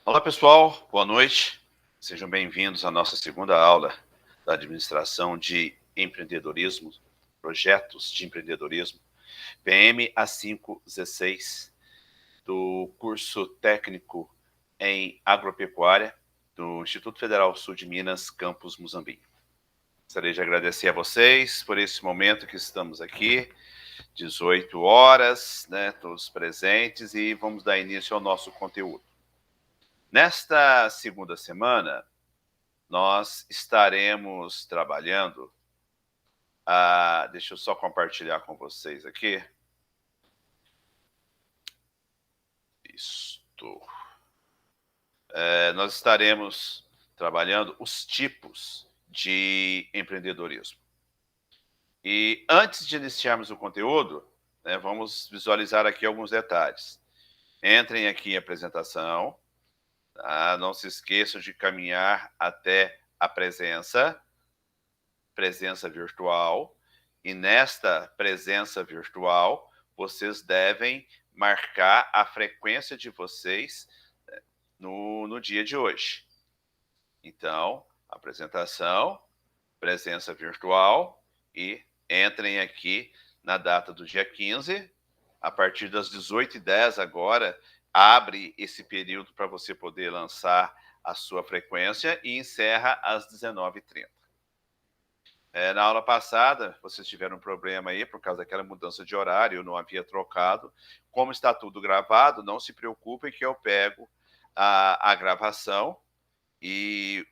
Olá, pessoal. Boa noite. Sejam bem-vindos à nossa segunda aula da administração de empreendedorismo, projetos de empreendedorismo, PM A516, do curso técnico em agropecuária do Instituto Federal Sul de Minas, campus Muzambique. Gostaria de agradecer a vocês por esse momento que estamos aqui, 18 horas, né, todos presentes, e vamos dar início ao nosso conteúdo. Nesta segunda semana, nós estaremos trabalhando. Deixa eu só compartilhar com vocês aqui. Isto. Nós estaremos trabalhando os tipos de empreendedorismo. E antes de iniciarmos o conteúdo, né, vamos visualizar aqui alguns detalhes. Entrem aqui em apresentação. Tá? Não se esqueçam de caminhar até a presença virtual, e nesta presença virtual, vocês devem marcar a frequência de vocês no dia de hoje. Então, apresentação, presença virtual, e entrem aqui na data do dia 15, a partir das 18h10 agora, abre esse período para você poder lançar a sua frequência e encerra às 19h30. Na aula passada, vocês tiveram um problema aí por causa daquela mudança de horário, eu não havia trocado. Como está tudo gravado, não se preocupem que eu pego a gravação e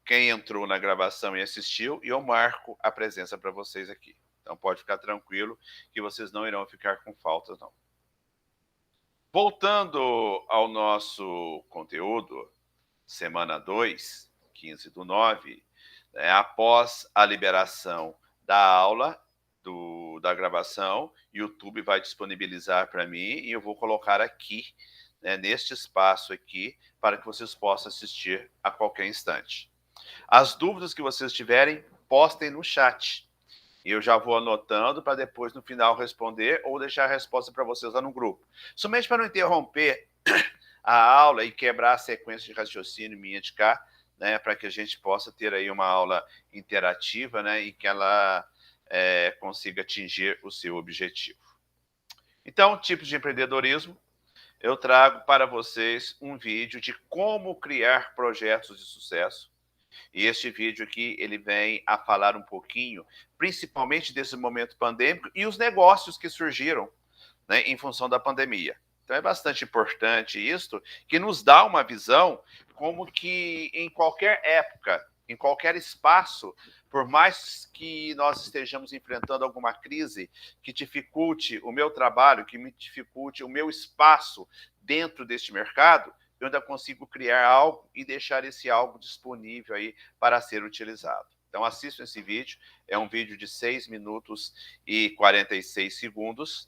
quem entrou na gravação e assistiu, e eu marco a presença para vocês aqui. Então pode ficar tranquilo que vocês não irão ficar com faltas, não. Voltando ao nosso conteúdo, semana 2, 15/9, após a liberação da aula, da gravação, YouTube vai disponibilizar para mim e eu vou colocar aqui, né, neste espaço aqui, para que vocês possam assistir a qualquer instante. As dúvidas que vocês tiverem, postem no chat. E eu já vou anotando para depois, no final, responder ou deixar a resposta para vocês lá no grupo. Somente para não interromper a aula e quebrar a sequência de raciocínio minha de cá, né, para que a gente possa ter aí uma aula interativa, né, e que ela consiga atingir o seu objetivo. Então, tipos de empreendedorismo, eu trago para vocês um vídeo de como criar projetos de sucesso. E este vídeo aqui, ele vem a falar um pouquinho, principalmente desse momento pandêmico e os negócios que surgiram, né, em função da pandemia. Então é bastante importante isso, que nos dá uma visão como que em qualquer época, em qualquer espaço, por mais que nós estejamos enfrentando alguma crise que dificulte o meu trabalho, que me dificulte o meu espaço dentro deste mercado, eu ainda consigo criar algo e deixar esse algo disponível aí para ser utilizado. Então assistam esse vídeo, é um vídeo de 6 minutos e 46 segundos.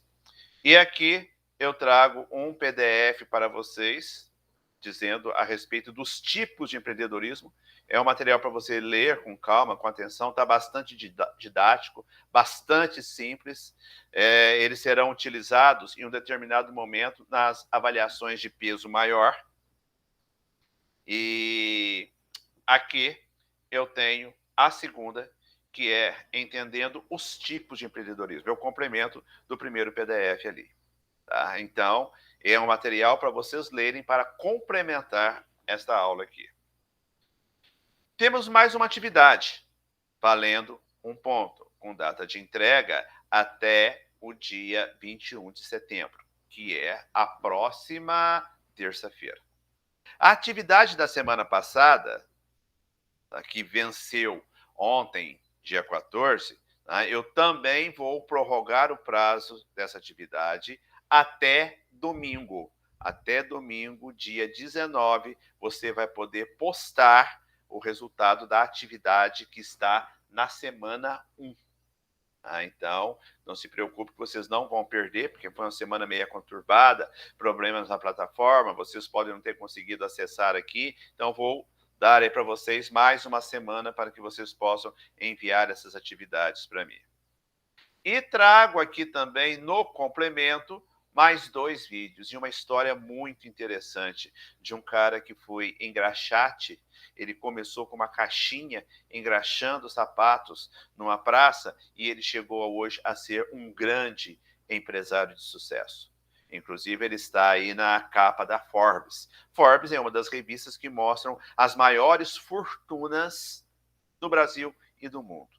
E aqui eu trago um PDF para vocês, dizendo a respeito dos tipos de empreendedorismo. É um material para você ler com calma, com atenção, está bastante didático, bastante simples. Eles serão utilizados em um determinado momento nas avaliações de peso maior. E aqui eu tenho a segunda, que é entendendo os tipos de empreendedorismo. É o complemento do primeiro PDF ali. Tá? Então, é um material para vocês lerem para complementar esta aula aqui. Temos mais uma atividade, valendo um ponto, com data de entrega até o dia 21 de setembro, que é a próxima terça-feira. A atividade da semana passada, que venceu ontem, dia 14, eu também vou prorrogar o prazo dessa atividade até domingo. Até domingo, dia 19, você vai poder postar o resultado da atividade que está na semana 1. Então, não se preocupe que vocês não vão perder, porque foi uma semana meio conturbada, problemas na plataforma, vocês podem não ter conseguido acessar aqui, então vou dar aí para vocês mais uma semana para que vocês possam enviar essas atividades para mim. E trago aqui também no complemento mais 2 vídeos e uma história muito interessante de um cara que foi engraxate. Ele começou com uma caixinha engraxando sapatos numa praça e ele chegou hoje a ser um grande empresário de sucesso. Inclusive, ele está aí na capa da Forbes. Forbes é uma das revistas que mostram as maiores fortunas do Brasil e do mundo.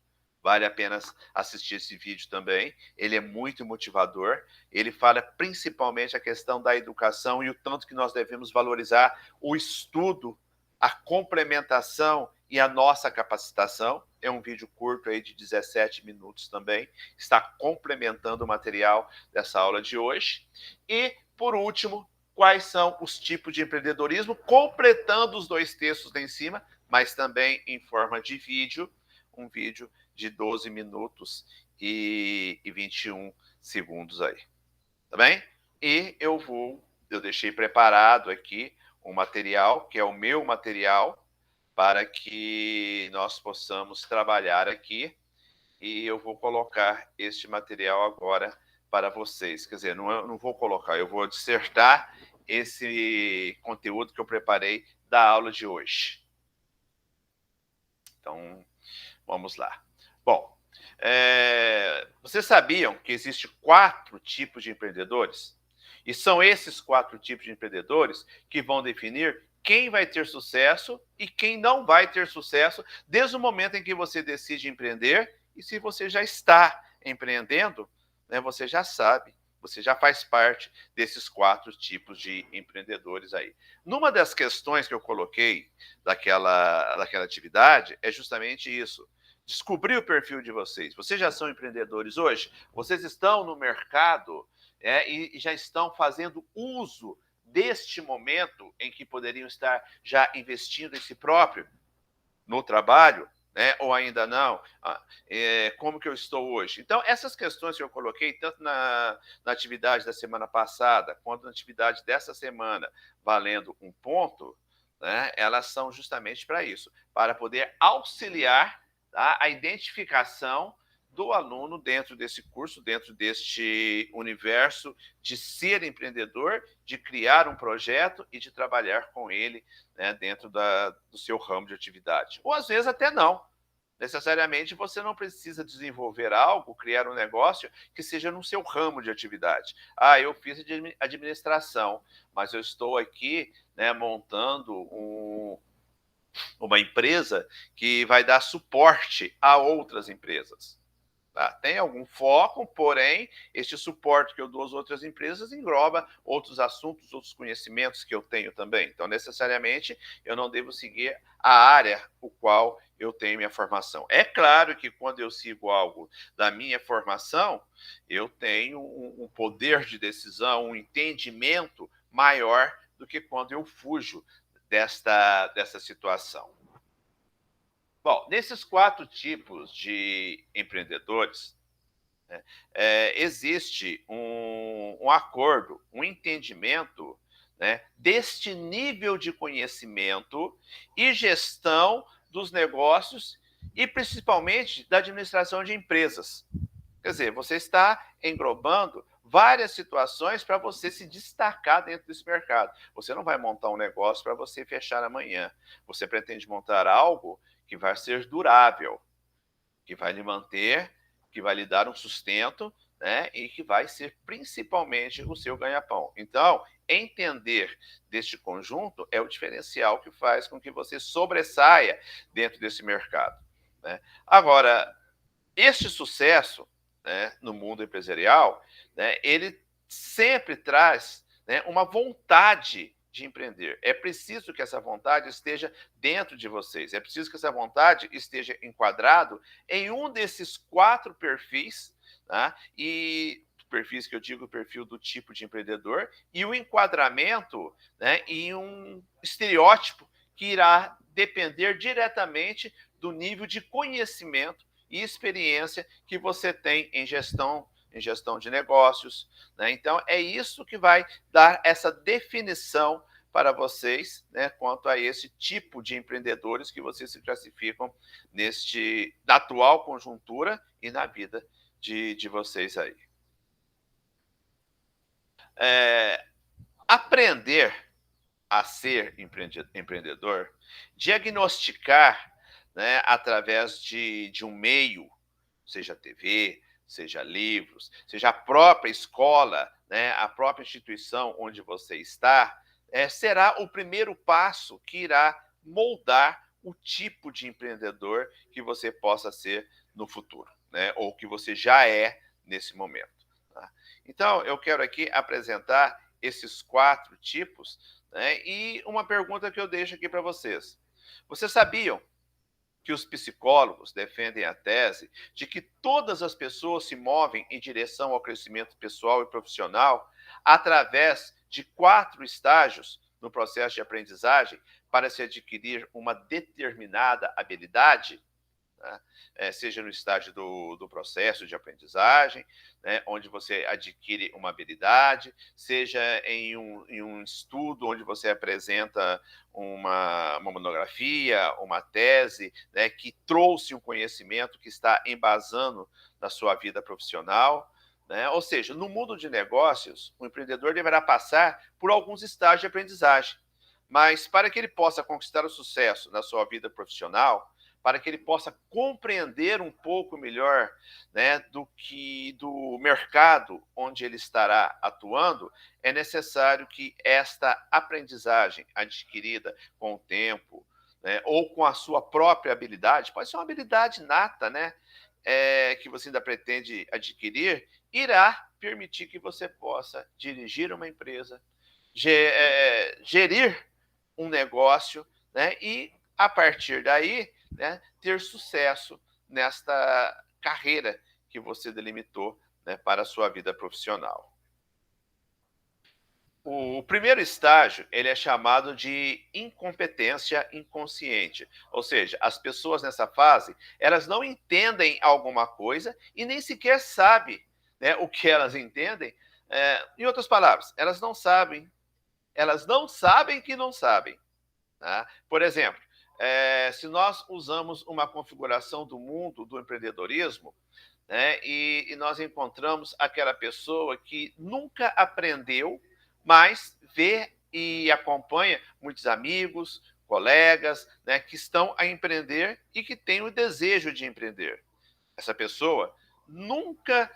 Vale a pena assistir esse vídeo também. Ele é muito motivador. Ele fala principalmente a questão da educação e o tanto que nós devemos valorizar o estudo, a complementação e a nossa capacitação. É um vídeo curto aí de 17 minutos também. Está complementando o material dessa aula de hoje. E, por último, quais são os tipos de empreendedorismo, completando os 2 textos lá em cima, mas também em forma de vídeo, um vídeo de 12 minutos e 21 segundos aí, tá bem? E eu deixei preparado aqui um material, que é o meu material, para que nós possamos trabalhar aqui, e eu vou colocar este material agora para vocês. Quer dizer, não vou colocar, eu vou dissertar esse conteúdo que eu preparei da aula de hoje. Então, vamos lá. Bom, vocês sabiam que existem 4 tipos de empreendedores? E são esses 4 tipos de empreendedores que vão definir quem vai ter sucesso e quem não vai ter sucesso desde o momento em que você decide empreender. E se você já está empreendendo, né, você já sabe, você já faz parte desses 4 tipos de empreendedores aí. Numa das questões que eu coloquei daquela atividade é justamente isso. Descobrir o perfil de vocês. Vocês já são empreendedores hoje? Vocês estão no mercado e já estão fazendo uso deste momento em que poderiam estar já investindo em si próprio, no trabalho, né? Ou ainda não? Como que eu estou hoje? Então, essas questões que eu coloquei, tanto na atividade da semana passada, quanto na atividade dessa semana, valendo um ponto, né? Elas são justamente para isso, para poder auxiliar, tá, a identificação do aluno dentro desse curso, dentro deste universo de ser empreendedor, de criar um projeto e de trabalhar com ele, né, dentro do seu ramo de atividade. Ou às vezes até não. Necessariamente você não precisa desenvolver algo, criar um negócio que seja no seu ramo de atividade. Eu fiz administração, mas eu estou aqui, né, montando uma empresa que vai dar suporte a outras empresas. Tá? Tem algum foco, porém, este suporte que eu dou às outras empresas engloba outros assuntos, outros conhecimentos que eu tenho também. Então, necessariamente, eu não devo seguir a área o qual eu tenho minha formação. É claro que quando eu sigo algo da minha formação, eu tenho um poder de decisão, um entendimento maior do que quando eu fujo dessa situação. Bom, nesses 4 tipos de empreendedores, né, existe um acordo, um entendimento, né, deste nível de conhecimento e gestão dos negócios e principalmente da administração de empresas. Quer dizer, você está englobando várias situações para você se destacar dentro desse mercado. Você não vai montar um negócio para você fechar amanhã. Você pretende montar algo que vai ser durável, que vai lhe manter, que vai lhe dar um sustento, né, e que vai ser principalmente o seu ganha-pão. Então, entender deste conjunto é o diferencial que faz com que você sobressaia dentro desse mercado, né? Agora, este sucesso, né, no mundo empresarial, né, ele sempre traz, né, uma vontade de empreender. É preciso que essa vontade esteja dentro de vocês. É preciso que essa vontade esteja enquadrado em um desses 4 perfis, tá? E perfis que eu digo, o perfil do tipo de empreendedor e o enquadramento, né, em um estereótipo que irá depender diretamente do nível de conhecimento e experiência que você tem em gestão de negócios, né? Então, é isso que vai dar essa definição para vocês, né, quanto a esse tipo de empreendedores que vocês se classificam na atual conjuntura e na vida de vocês aí. Eh, aprender a ser empreendedor, diagnosticar, né, através de um meio, seja TV, seja livros, seja a própria escola, né, a própria instituição onde você está, será o primeiro passo que irá moldar o tipo de empreendedor que você possa ser no futuro, né, ou que você já é nesse momento. Tá? Então, eu quero aqui apresentar esses 4 tipos, né, e uma pergunta que eu deixo aqui para vocês. Vocês sabiam que os psicólogos defendem a tese de que todas as pessoas se movem em direção ao crescimento pessoal e profissional através de 4 estágios no processo de aprendizagem para se adquirir uma determinada habilidade? Né? Seja no estágio do processo de aprendizagem, né, onde você adquire uma habilidade, seja em um estudo onde você apresenta uma monografia, uma tese, né, que trouxe um conhecimento que está embasando na sua vida profissional. Né? Ou seja, no mundo de negócios, o empreendedor deverá passar por alguns estágios de aprendizagem. Mas para que ele possa conquistar o sucesso na sua vida profissional, para que ele possa compreender um pouco melhor, né, do mercado onde ele estará atuando, é necessário que esta aprendizagem adquirida com o tempo, né, ou com a sua própria habilidade, pode ser uma habilidade nata, né, que você ainda pretende adquirir, irá permitir que você possa dirigir uma empresa, gerir um negócio, né, e a partir daí, né, ter sucesso nesta carreira que você delimitou, né, para a sua vida profissional. O primeiro estágio, ele é chamado de incompetência inconsciente, ou seja, as pessoas nessa fase, elas não entendem alguma coisa e nem sequer sabem, né, o que elas entendem. Em outras palavras, elas não sabem que não sabem. Tá? Por exemplo, se nós usamos uma configuração do mundo do empreendedorismo, né, e nós encontramos aquela pessoa que nunca aprendeu, mas vê e acompanha muitos amigos, colegas, né, que estão a empreender e que têm o desejo de empreender. Essa pessoa nunca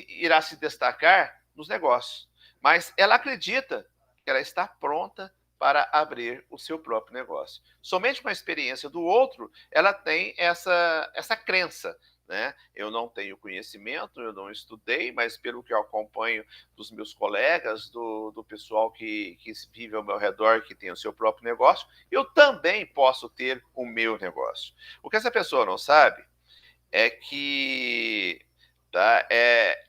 irá se destacar nos negócios, mas ela acredita que ela está pronta para abrir o seu próprio negócio. Somente com a experiência do outro, ela tem essa crença. Né? Eu não tenho conhecimento, eu não estudei, mas pelo que eu acompanho dos meus colegas, do pessoal que vive ao meu redor, que tem o seu próprio negócio, eu também posso ter o meu negócio. O que essa pessoa não sabe é que, tá,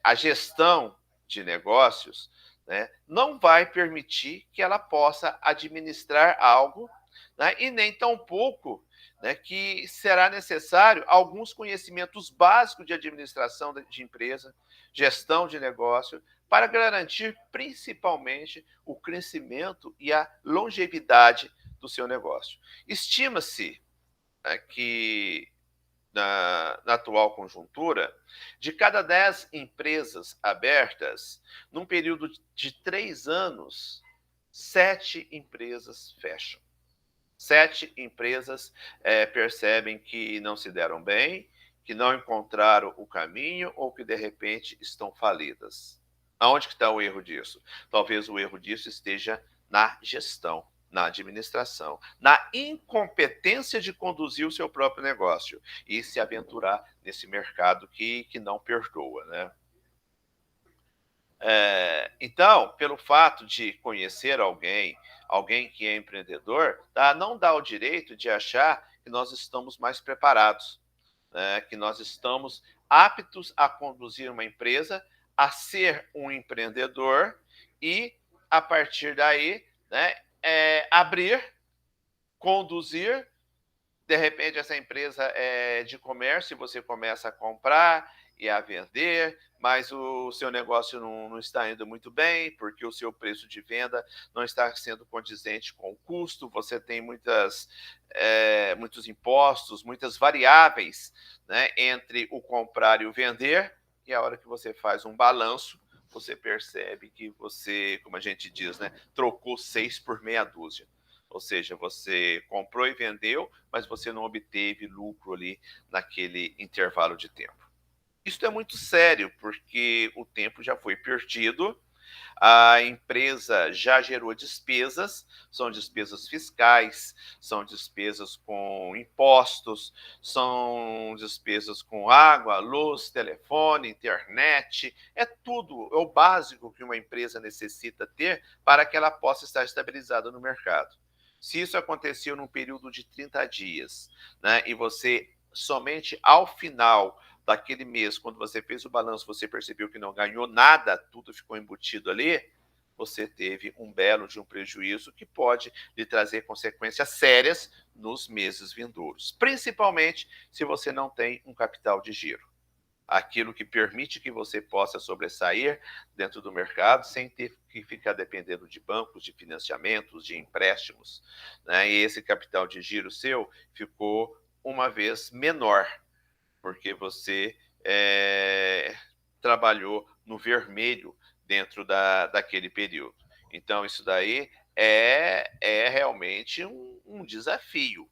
a gestão de negócios, né, não vai permitir que ela possa administrar algo, né, e nem tampouco, né, que será necessário alguns conhecimentos básicos de administração de empresa, gestão de negócio, para garantir principalmente o crescimento e a longevidade do seu negócio. Estima-se, né, que na atual conjuntura, de cada 10 empresas abertas, num período de 3 anos, 7 empresas fecham. 7 empresas percebem que não se deram bem, que não encontraram o caminho ou que, de repente, estão falidas. Aonde que está o erro disso? Talvez o erro disso esteja na gestão, na administração, na incompetência de conduzir o seu próprio negócio e se aventurar nesse mercado que não perdoa, né? Então, pelo fato de conhecer alguém que é empreendedor, tá, não dá o direito de achar que nós estamos mais preparados, né, que nós estamos aptos a conduzir uma empresa, a ser um empreendedor e, a partir daí, né, abrir, conduzir. De repente, essa empresa é de comércio e você começa a comprar e a vender, mas o seu negócio não está indo muito bem, porque o seu preço de venda não está sendo condizente com o custo, você tem muitos impostos, muitas variáveis, né, entre o comprar e o vender, e a hora que você faz um balanço, você percebe que você, como a gente diz, né, trocou 6 por meia dúzia. Ou seja, você comprou e vendeu, mas você não obteve lucro ali naquele intervalo de tempo. Isso é muito sério, porque o tempo já foi perdido, a empresa já gerou despesas, são despesas fiscais, são despesas com impostos, são despesas com água, luz, telefone, internet, é tudo, é o básico que uma empresa necessita ter para que ela possa estar estabilizada no mercado. Se isso aconteceu num período de 30 dias, né, e você somente ao final daquele mês, quando você fez o balanço, você percebeu que não ganhou nada, tudo ficou embutido ali, você teve um belo de um prejuízo que pode lhe trazer consequências sérias nos meses vindouros, principalmente se você não tem um capital de giro. Aquilo que permite que você possa sobressair dentro do mercado sem ter que ficar dependendo de bancos, de financiamentos, de empréstimos, né? E esse capital de giro seu ficou uma vez menor, porque você trabalhou no vermelho dentro daquele período. Então, isso daí é realmente um desafio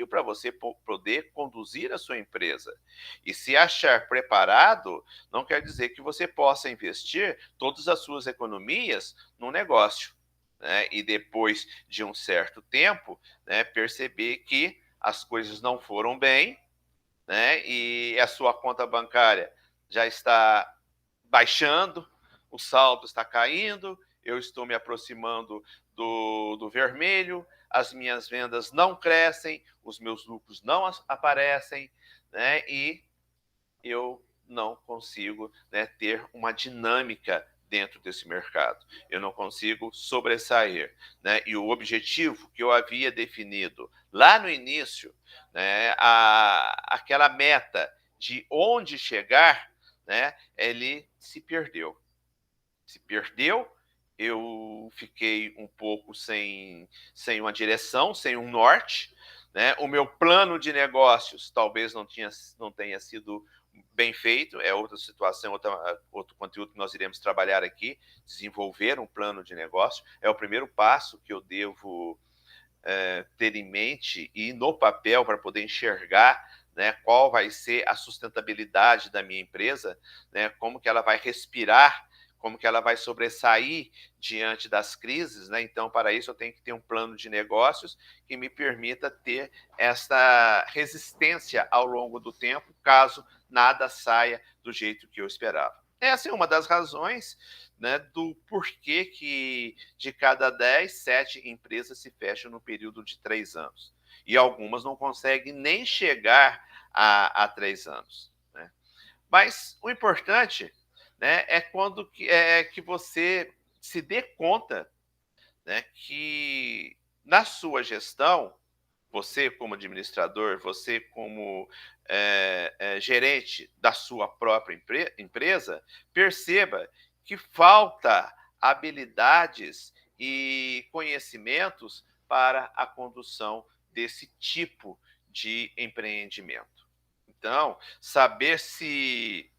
para você poder conduzir a sua empresa. E se achar preparado, não quer dizer que você possa investir todas as suas economias no negócio, né? E depois de um certo tempo, né, perceber que as coisas não foram bem, né? E a sua conta bancária já está baixando, o saldo está caindo, eu estou me aproximando do vermelho, as minhas vendas não crescem, os meus lucros não aparecem, né? E eu não consigo, né, ter uma dinâmica dentro desse mercado. Eu não consigo sobressair, né? E o objetivo que eu havia definido lá no início, né, aquela meta de onde chegar, né, ele se perdeu. Se perdeu, eu fiquei um pouco sem uma direção, sem um norte, né? O meu plano de negócios talvez não tenha sido bem feito, é outra situação, outro conteúdo que nós iremos trabalhar aqui, desenvolver um plano de negócio, é o primeiro passo que eu devo ter em mente e no papel para poder enxergar, né, qual vai ser a sustentabilidade da minha empresa, né, como que ela vai respirar, como que ela vai sobressair diante das crises, né? Então, para isso, eu tenho que ter um plano de negócios que me permita ter essa resistência ao longo do tempo, caso nada saia do jeito que eu esperava. Essa é uma das razões, né, do porquê que de cada 10, 7 empresas se fecham no período de 3 anos. E algumas não conseguem nem chegar a 3 anos. Né? Mas o importante, né, é quando que você se dê conta, né, que na sua gestão, você como administrador, você como gerente da sua própria empresa, perceba que falta habilidades e conhecimentos para a condução desse tipo de empreendimento. Então, saber se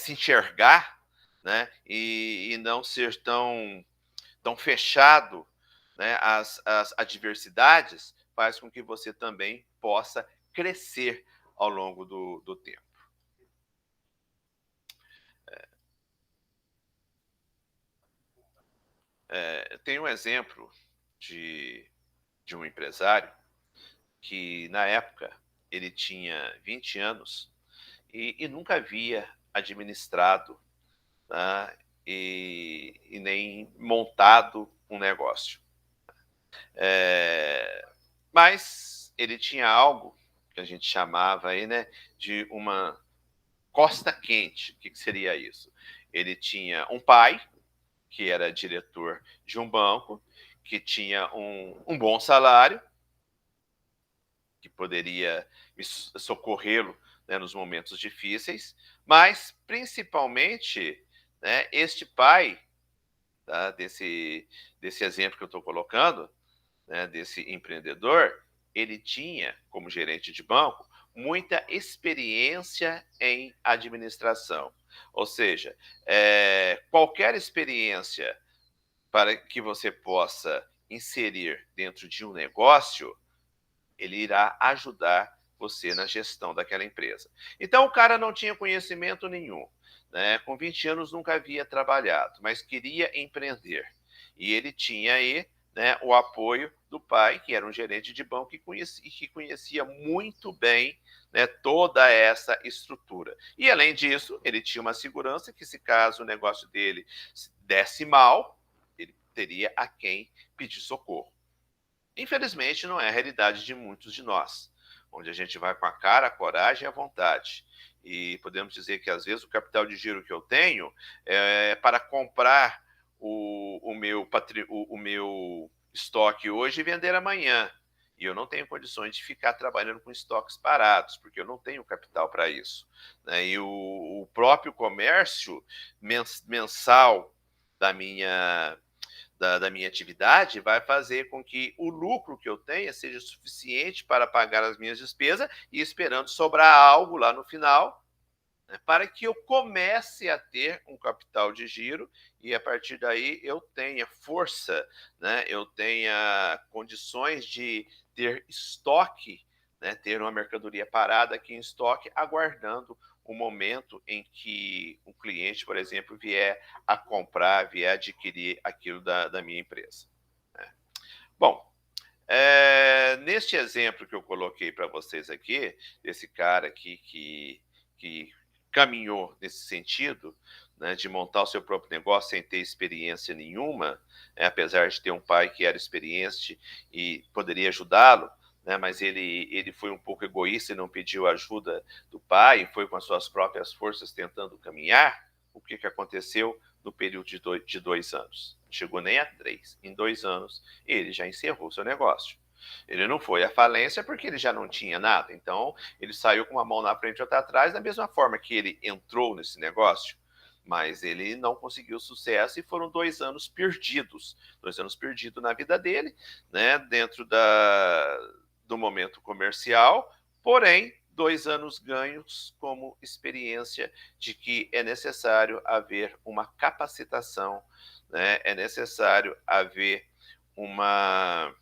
enxergar, né, e não ser tão fechado, né, às adversidades, faz com que você também possa crescer ao longo do tempo. Tem um exemplo de, de um empresário que, na época, ele tinha 20 anos e nunca havia administrado, né, e nem montado um negócio. Mas ele tinha algo que a gente chamava aí, né, de uma costa quente. O que seria isso? Ele tinha um pai, que era diretor de um banco, que tinha um bom salário, que poderia socorrê-lo, né, nos momentos difíceis, mas principalmente, né, este pai, tá, desse exemplo que eu estou colocando, né, desse empreendedor, ele tinha, como gerente de banco, muita experiência em administração. Ou seja, qualquer experiência para que você possa inserir dentro de um negócio, ele irá ajudar você na gestão daquela empresa. Então, o cara não tinha conhecimento nenhum, né? Com 20 anos nunca havia trabalhado, mas queria empreender. E ele tinha aí, né, o apoio do pai, que era um gerente de banco que conhecia muito bem, né, toda essa estrutura. E além disso, ele tinha uma segurança que, se caso o negócio dele desse mal, ele teria a quem pedir socorro. Infelizmente, não é a realidade de muitos de nós, onde a gente vai com a cara, a coragem e a vontade. E podemos dizer que, às vezes, o capital de giro que eu tenho é para comprar o meu estoque hoje e vender amanhã. E eu não tenho condições de ficar trabalhando com estoques parados, porque eu não tenho capital para isso, né? E o próprio comércio mensal da minha atividade vai fazer com que o lucro que eu tenha seja suficiente para pagar as minhas despesas e esperando sobrar algo lá no final, né, para que eu comece a ter um capital de giro e a partir daí eu tenha força, né, eu tenha condições de ter estoque, né, ter uma mercadoria parada aqui em estoque, aguardando o momento em que o cliente, por exemplo, vier a comprar, vier a adquirir aquilo da minha empresa, né. Bom, neste exemplo que eu coloquei para vocês aqui, desse cara aqui que caminhou nesse sentido, né, de montar o seu próprio negócio sem ter experiência nenhuma, né, apesar de ter um pai que era experiente e poderia ajudá-lo, né, mas ele foi um pouco egoísta e não pediu ajuda do pai, foi com as suas próprias forças tentando caminhar. O que, que aconteceu no período de 2 anos? Não chegou nem a 3. Em 2 anos, ele já encerrou seu negócio. Ele não foi à falência porque ele já não tinha nada. Então, ele saiu com uma mão na frente e outra atrás, da mesma forma que ele entrou nesse negócio. Mas ele não conseguiu sucesso e foram 2 anos perdidos. 2 anos perdidos na vida dele, né? Dentro do momento comercial. Porém, 2 anos ganhos como experiência de que é necessário haver uma capacitação, né? É necessário haver uma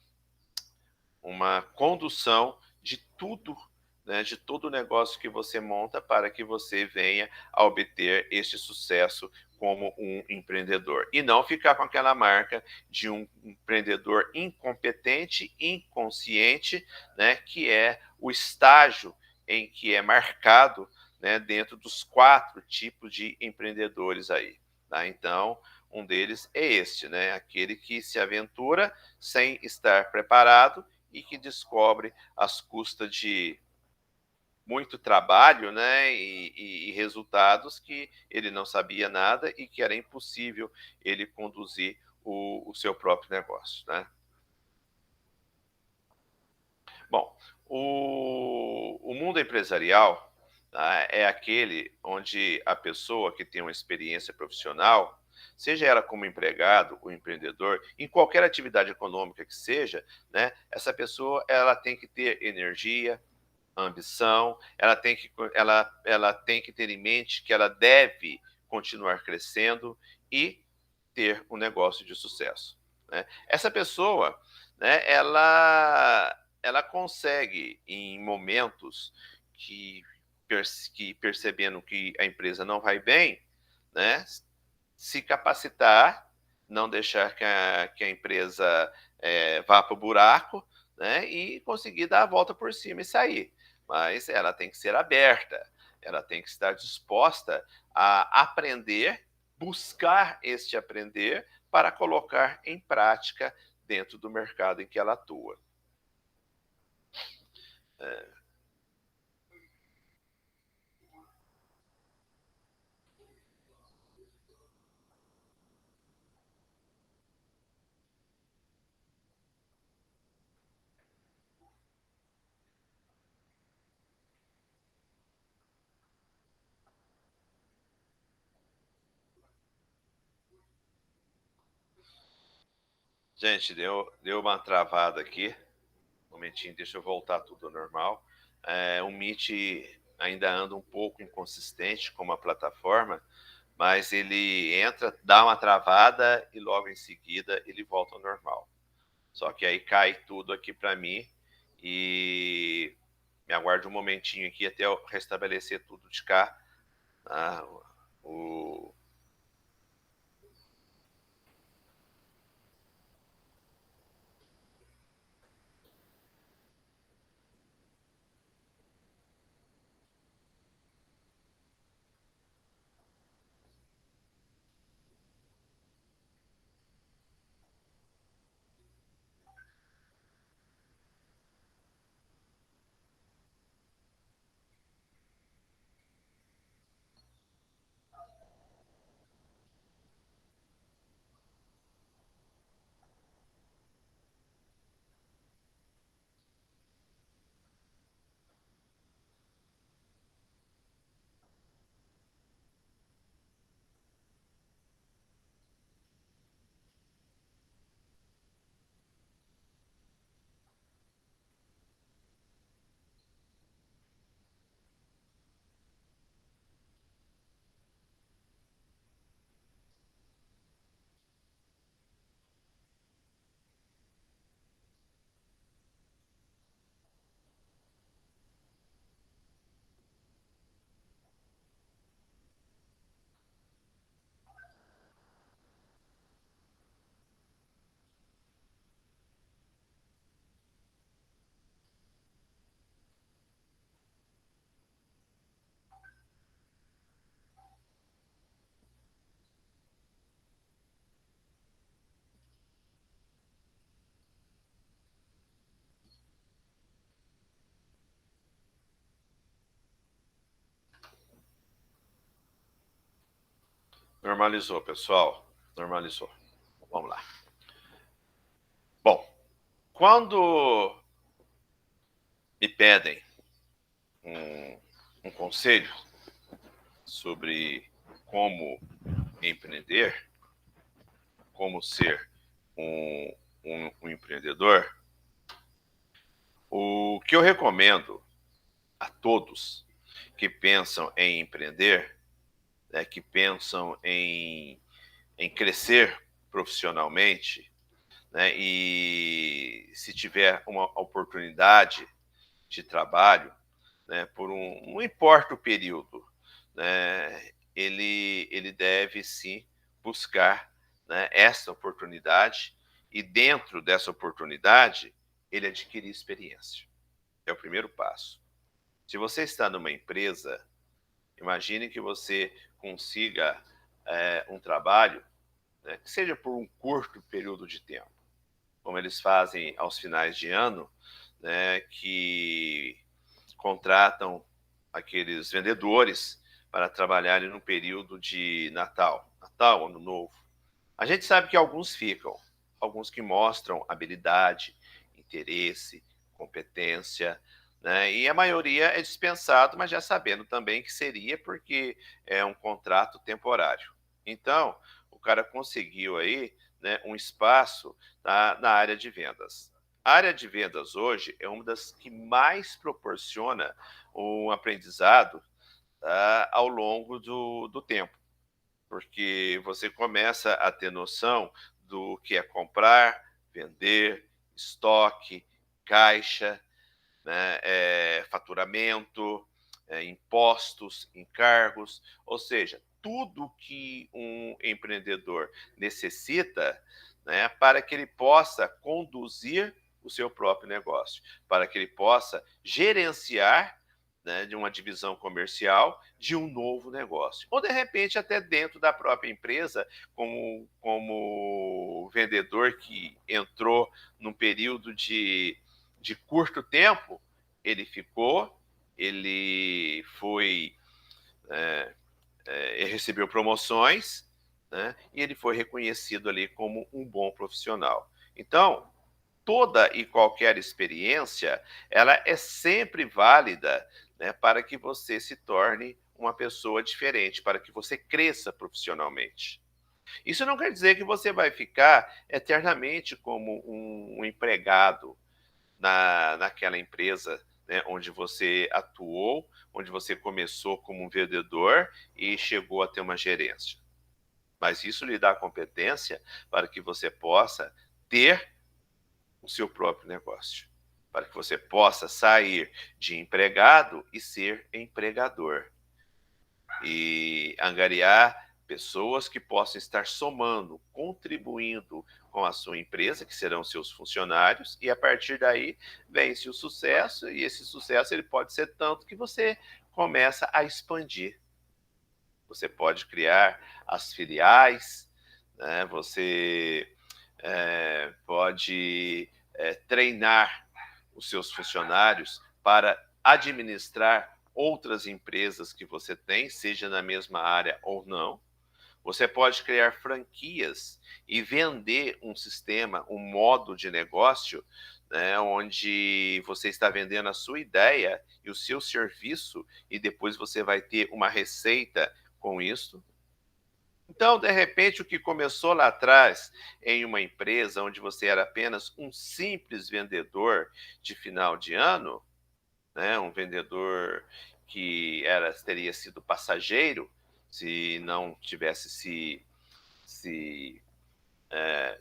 condução de tudo, né, de todo o negócio que você monta para que você venha a obter este sucesso como um empreendedor. E não ficar com aquela marca de um empreendedor incompetente, inconsciente, né, que é o estágio em que é marcado, né, dentro dos 4 tipos de empreendedores aí. Tá? Então, um deles é este, né, aquele que se aventura sem estar preparado e que descobre às custas de muito trabalho, né, e resultados que ele não sabia nada e que era impossível ele conduzir o seu próprio negócio, né? Bom, o mundo empresarial, tá, é aquele onde a pessoa que tem uma experiência profissional, seja ela como empregado ou empreendedor, em qualquer atividade econômica que seja, né, essa pessoa ela tem que ter energia, ambição, ela tem que ter em mente que ela deve continuar crescendo e ter um negócio de sucesso, né? Essa pessoa, né, ela consegue em momentos que, que percebendo que a empresa não vai bem, né, se capacitar, não deixar que a empresa vá para o buraco, né, e conseguir dar a volta por cima e sair. Mas ela tem que ser aberta, ela tem que estar disposta a aprender, buscar este aprender para colocar em prática dentro do mercado em que ela atua. Gente, deu uma travada aqui. Um momentinho, deixa eu voltar tudo ao normal. O Meet ainda anda um pouco inconsistente como a plataforma, mas ele entra, dá uma travada e logo em seguida ele volta ao normal. Só que aí cai tudo aqui para mim e me aguarde um momentinho aqui até eu restabelecer tudo de cá. Ah, o... Normalizou, pessoal. Normalizou. Vamos lá. Bom, quando me pedem um conselho sobre como empreender, como ser um empreendedor, o que eu recomendo a todos que pensam em empreender, né, que pensam em crescer profissionalmente, né, e se tiver uma oportunidade de trabalho, né, por não importa o período, né, ele deve sim buscar, né, essa oportunidade e dentro dessa oportunidade ele adquirir experiência. É o primeiro passo. Se você está numa empresa, imagine que você consiga um trabalho, né, que seja por um curto período de tempo, como eles fazem aos finais de ano, né, que contratam aqueles vendedores para trabalharem no período de Natal, Ano Novo. A gente sabe que alguns ficam, alguns que mostram habilidade, interesse, competência, né? E a maioria é dispensado, mas já sabendo também que seria porque é um contrato temporário. Então, o cara conseguiu aí, né, um espaço na área de vendas. A área de vendas hoje é uma das que mais proporciona um aprendizado, tá, ao longo do tempo, porque você começa a ter noção do que é comprar, vender, estoque, caixa, né, faturamento, impostos, encargos, ou seja, tudo que um empreendedor necessita, né, para que ele possa conduzir o seu próprio negócio, para que ele possa gerenciar, né, de uma divisão comercial de um novo negócio. Ou, de repente, até dentro da própria empresa, como vendedor que entrou num período de curto tempo, ele ficou, ele foi, ele recebeu promoções, né, e ele foi reconhecido ali como um bom profissional. Então, toda e qualquer experiência, ela é sempre válida, né, para que você se torne uma pessoa diferente, para que você cresça profissionalmente. Isso não quer dizer que você vai ficar eternamente como um empregado naquela empresa, né, onde você atuou, onde você começou como um vendedor e chegou a ter uma gerência. Mas isso lhe dá competência para que você possa ter o seu próprio negócio, para que você possa sair de empregado e ser empregador e angariar pessoas que possam estar somando, contribuindo com a sua empresa, que serão seus funcionários, e a partir daí vence o sucesso, e esse sucesso ele pode ser tanto que você começa a expandir. Você pode criar as filiais, né? Você pode treinar os seus funcionários para administrar outras empresas que você tem, seja na mesma área ou não. Você pode criar franquias e vender um sistema, um modo de negócio, né, onde você está vendendo a sua ideia e o seu serviço e depois você vai ter uma receita com isso. Então, de repente, o que começou lá atrás em uma empresa onde você era apenas um simples vendedor de final de ano, né, um vendedor que teria sido passageiro se não tivesse se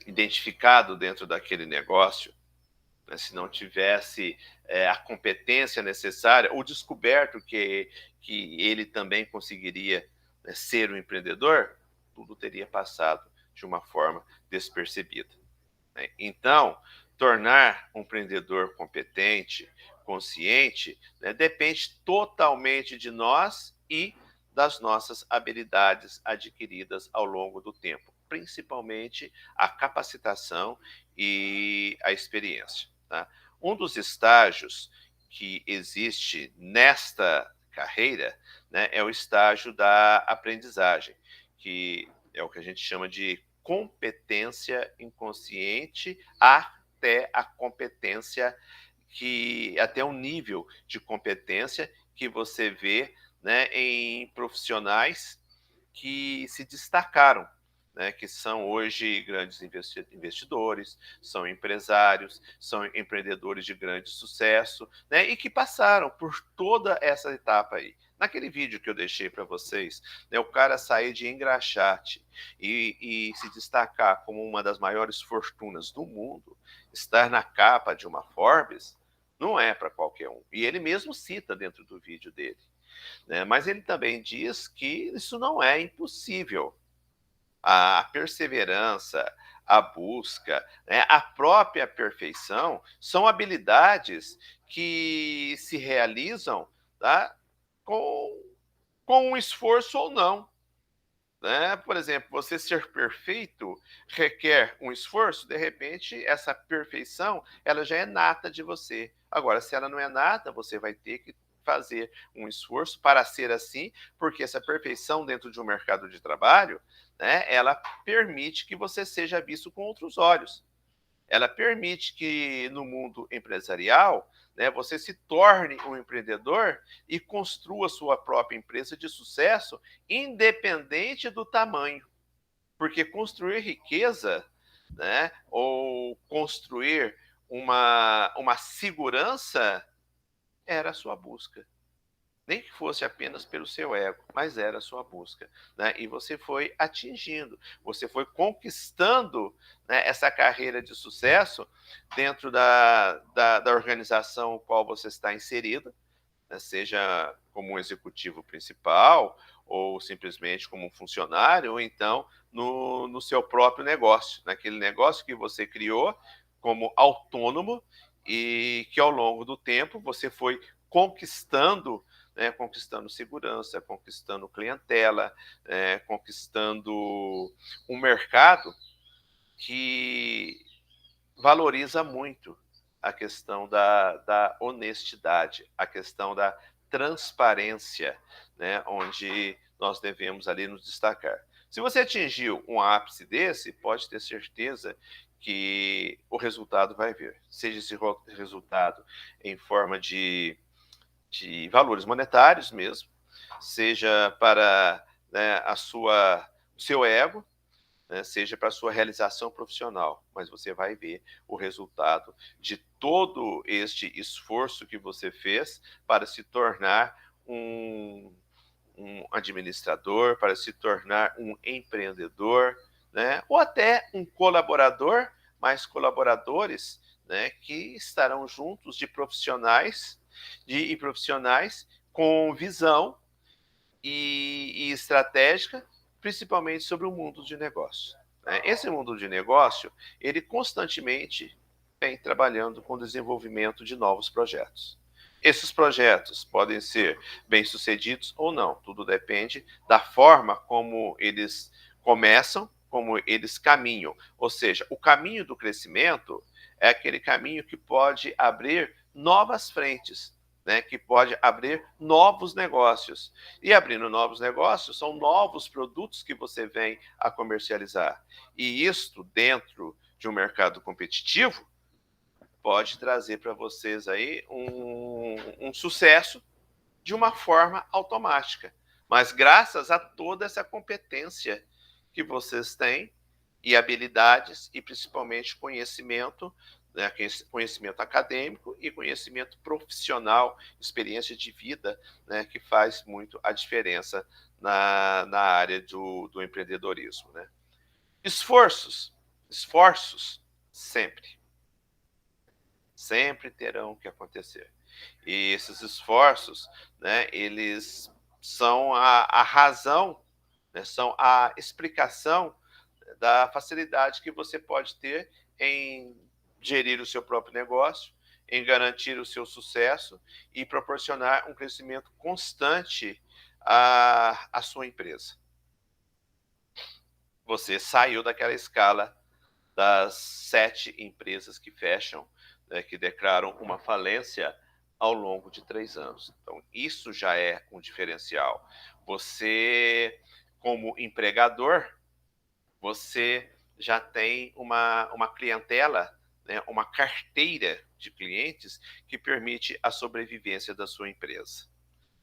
identificado dentro daquele negócio, né, se não tivesse a competência necessária ou descoberto que ele também conseguiria, né, ser um empreendedor, tudo teria passado de uma forma despercebida, né? Então, tornar um empreendedor competente, consciente, né, depende totalmente de nós e das nossas habilidades adquiridas ao longo do tempo, principalmente a capacitação e a experiência, tá? Um dos estágios que existe nesta carreira, né, é o estágio da aprendizagem, que é o que a gente chama de competência inconsciente até a competência até um nível de competência que você vê, né, em profissionais que se destacaram, né, que são hoje grandes investidores, são empresários, são empreendedores de grande sucesso, né, e que passaram por toda essa etapa aí. Naquele vídeo que eu deixei para vocês, né, o cara sair de engraxate e se destacar como uma das maiores fortunas do mundo, estar na capa de uma Forbes, não é para qualquer um. E ele mesmo cita dentro do vídeo dele, né? Mas ele também diz que isso não é impossível. A perseverança, a busca, né, a própria perfeição são habilidades que se realizam, tá, com, com um esforço ou não, né? Por exemplo, você ser perfeito requer um esforço, de repente essa perfeição ela já é nata de você. Agora, se ela não é nata, você vai ter que fazer um esforço para ser assim, porque essa perfeição dentro de um mercado de trabalho, né, ela permite que você seja visto com outros olhos. Ela permite que no mundo empresarial, né, você se torne um empreendedor e construa sua própria empresa de sucesso, independente do tamanho. Porque construir riqueza, né, ou construir uma segurança era a sua busca. Nem que fosse apenas pelo seu ego, mas era a sua busca, né? E você foi atingindo, você foi conquistando, né, essa carreira de sucesso dentro da organização no qual você está inserido, né, seja como um executivo principal, ou simplesmente como um funcionário, ou então no seu próprio negócio, naquele negócio que você criou como autônomo e que ao longo do tempo você foi conquistando, né, conquistando segurança, conquistando clientela, conquistando um mercado que valoriza muito a questão da honestidade, a questão da transparência, né, onde nós devemos ali nos destacar. Se você atingiu um ápice desse, pode ter certeza que o resultado vai vir. Seja esse resultado em forma de valores monetários mesmo, seja para, né, o seu ego, né, seja para a sua realização profissional, mas você vai ver o resultado de todo este esforço que você fez para se tornar um administrador, para se tornar um empreendedor, né? Ou até um colaborador, mas colaboradores, né, que estarão juntos de profissionais e profissionais com visão e estratégica, principalmente sobre o mundo de negócio, né? Esse mundo de negócio, ele constantemente vem trabalhando com o desenvolvimento de novos projetos. Esses projetos podem ser bem-sucedidos ou não, tudo depende da forma como eles começam, como eles caminham. Ou seja, o caminho do crescimento é aquele caminho que pode abrir novas frentes, né, que pode abrir novos negócios. E abrindo novos negócios, são novos produtos que você vem a comercializar. E isto, dentro de um mercado competitivo, pode trazer para vocês aí um sucesso de uma forma automática. Mas graças a toda essa competência que vocês têm e habilidades e principalmente conhecimento, né, conhecimento acadêmico e conhecimento profissional, experiência de vida, né, que faz muito a diferença na área do empreendedorismo, né? Esforços, sempre terão que acontecer. E esses esforços, né, eles são a razão, né, são a explicação da facilidade que você pode ter em gerir o seu próprio negócio, em garantir o seu sucesso e proporcionar um crescimento constante à sua empresa. Você saiu daquela escala das 7 empresas que fecham, né, que declaram uma falência ao longo de 3 anos. Então, isso já é um diferencial. Você, como empregador, você já tem uma clientela, né, uma carteira de clientes que permite a sobrevivência da sua empresa.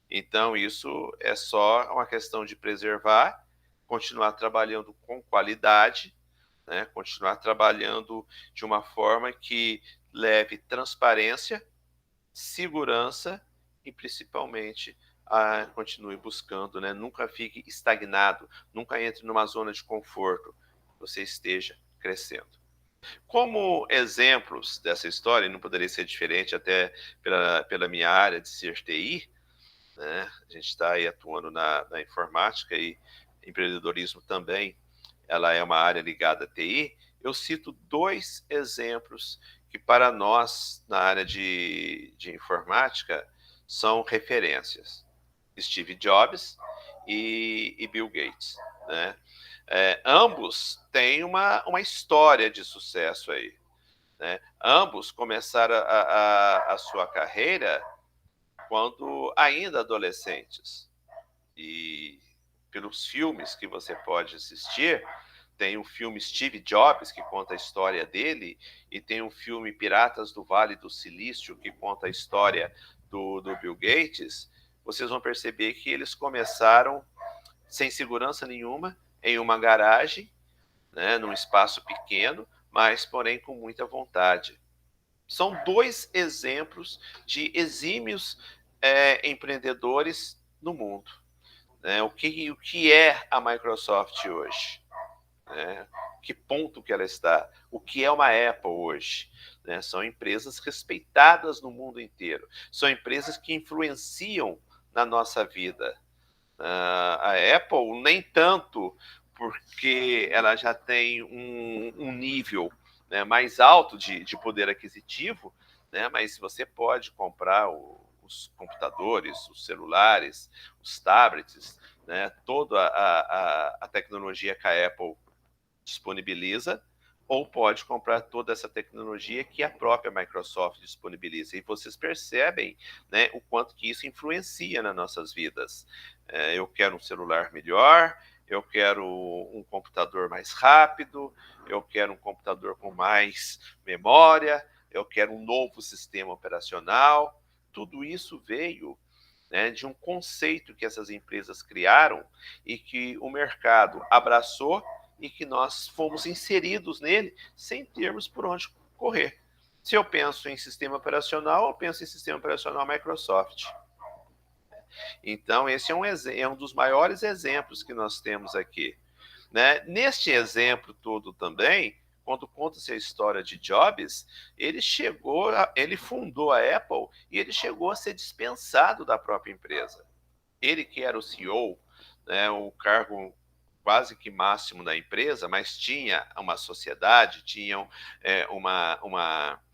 Então, isso é só uma questão de preservar, continuar trabalhando com qualidade, né, continuar trabalhando de uma forma que leve transparência, segurança e principalmente continue buscando, né? Nunca fique estagnado, nunca entre numa zona de conforto, você esteja crescendo. Como exemplos dessa história, e não poderia ser diferente até pela minha área de ser TI, né? A gente está aí atuando na informática e empreendedorismo também, ela é uma área ligada à TI. Eu cito 2 exemplos que para nós, na área de informática, são referências. Steve Jobs e Bill Gates, né? Ambos têm uma história de sucesso aí, né? Ambos começaram a sua carreira quando ainda adolescentes. E pelos filmes que você pode assistir, tem o filme Steve Jobs, que conta a história dele, e tem o filme Piratas do Vale do Silício, que conta a história do Bill Gates. Vocês vão perceber que eles começaram sem segurança nenhuma, em uma garagem, né, num espaço pequeno, mas porém com muita vontade. São 2 exemplos de exímios empreendedores no mundo, né? O que é a Microsoft hoje? Né? Que ponto que ela está? O que é uma Apple hoje? Né? São empresas respeitadas no mundo inteiro. São empresas que influenciam na nossa vida. A Apple nem tanto, porque ela já tem um nível, né, mais alto de poder aquisitivo, né, mas você pode comprar os computadores, os celulares, os tablets, né, toda a tecnologia que a Apple disponibiliza, ou pode comprar toda essa tecnologia que a própria Microsoft disponibiliza. E vocês percebem, né, o quanto que isso influencia nas nossas vidas. Eu quero um celular melhor, eu quero um computador mais rápido, eu quero um computador com mais memória, eu quero um novo sistema operacional. Tudo isso veio, né, de um conceito que essas empresas criaram e que o mercado abraçou e que nós fomos inseridos nele sem termos por onde correr. Se eu penso em sistema operacional, eu penso em sistema operacional Microsoft. Então, esse é um dos maiores exemplos que nós temos aqui. Né? Neste exemplo todo também, quando conta-se a história de Jobs, ele fundou a Apple e ele chegou a ser dispensado da própria empresa. Ele que era o CEO, né, o cargo quase que máximo da empresa, mas tinha uma sociedade, tinha uma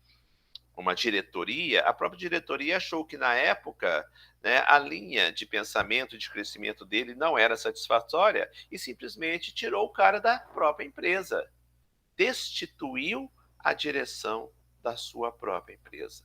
diretoria, a própria diretoria achou que na época, né, a linha de pensamento, de crescimento dele não era satisfatória e simplesmente tirou o cara da própria empresa, destituiu a direção da sua própria empresa.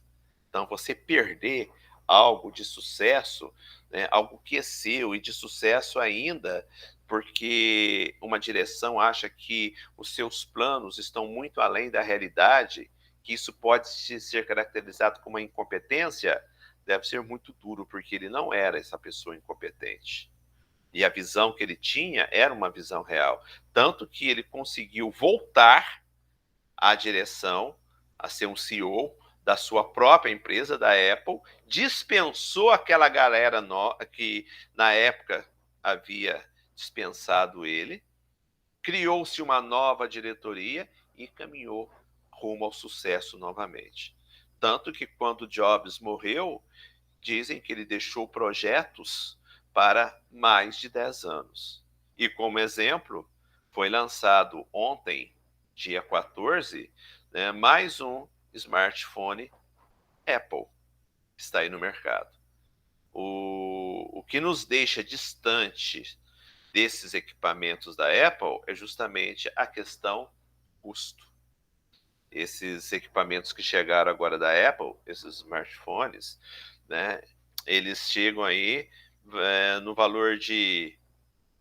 Então, você perder algo de sucesso, né, algo que é seu e de sucesso ainda, porque uma direção acha que os seus planos estão muito além da realidade, que isso pode ser caracterizado como uma incompetência, deve ser muito duro, porque ele não era essa pessoa incompetente. E a visão que ele tinha era uma visão real. Tanto que ele conseguiu voltar à direção, a ser um CEO da sua própria empresa, da Apple, dispensou aquela galera que na época havia dispensado ele, criou-se uma nova diretoria e caminhou rumo ao sucesso novamente. Tanto que quando Jobs morreu, dizem que ele deixou projetos para mais de 10 anos. E como exemplo, foi lançado ontem, dia 14, né, mais um smartphone Apple, que está aí no mercado. O que nos deixa distante desses equipamentos da Apple é justamente a questão custo. Esses equipamentos que chegaram agora da Apple, esses smartphones, né, eles chegam aí no valor de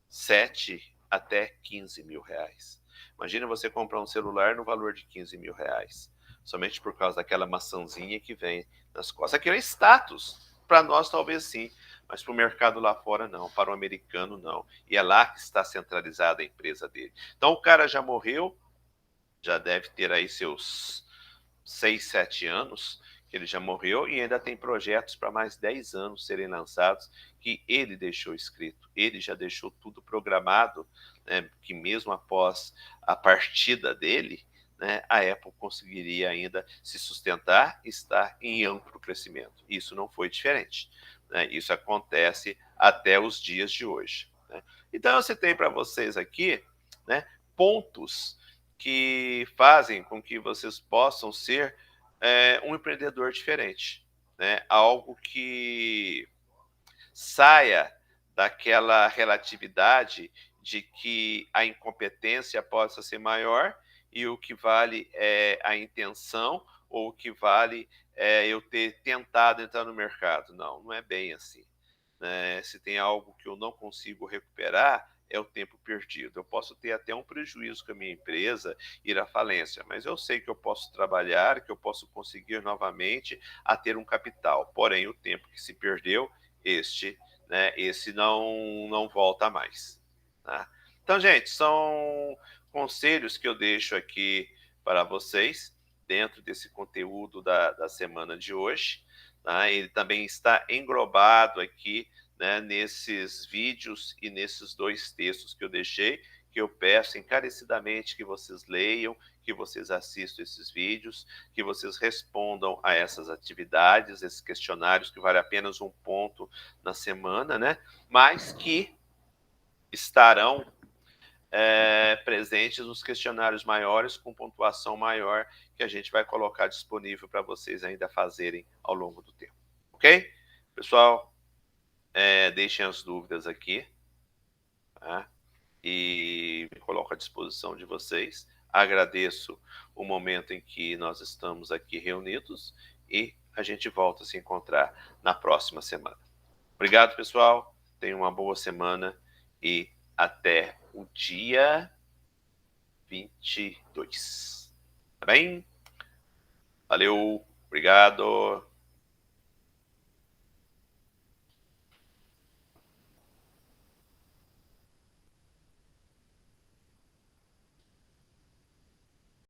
7 até 15 mil reais. Imagina você comprar um celular no valor de 15 mil reais, somente por causa daquela maçãzinha que vem nas costas. Aquilo é status. Para nós, talvez sim, mas para o mercado lá fora, não. Para o americano, não. E é lá que está centralizada a empresa dele. Então, o cara já morreu, já deve ter aí seus 6, 7 anos que ele já morreu e ainda tem projetos para mais 10 anos serem lançados que ele deixou escrito. Ele já deixou tudo programado, né, que mesmo após a partida dele, né, a Apple conseguiria ainda se sustentar e estar em amplo crescimento. Isso não foi diferente. Né? Isso acontece até os dias de hoje. Né? Então, eu citei para vocês aqui, né, pontos que fazem com que vocês possam ser um empreendedor diferente, né? Algo que saia daquela relatividade de que a incompetência possa ser maior e o que vale é a intenção ou o que vale é eu ter tentado entrar no mercado. Não, não é bem assim. Né? Se tem algo que eu não consigo recuperar, é o tempo perdido. Eu posso ter até um prejuízo com a minha empresa, ir à falência, mas eu sei que eu posso trabalhar, que eu posso conseguir novamente a ter um capital. Porém, o tempo que se perdeu, esse não volta mais. Tá? Então, gente, são conselhos que eu deixo aqui para vocês dentro desse conteúdo da semana de hoje. Tá? Ele também está englobado aqui, né, nesses vídeos e nesses 2 textos que eu deixei, que eu peço encarecidamente que vocês leiam, que vocês assistam esses vídeos, que vocês respondam a essas atividades, esses questionários, que vale apenas 1 ponto na semana, né? Mas que estarão presentes nos questionários maiores, com pontuação maior, que a gente vai colocar disponível para vocês ainda fazerem ao longo do tempo. Ok? Pessoal, deixem as dúvidas aqui, tá? E me coloco à disposição de vocês. Agradeço o momento em que nós estamos aqui reunidos e a gente volta a se encontrar na próxima semana. Obrigado, pessoal. Tenham uma boa semana e até o dia 22. Tá bem? Valeu, obrigado.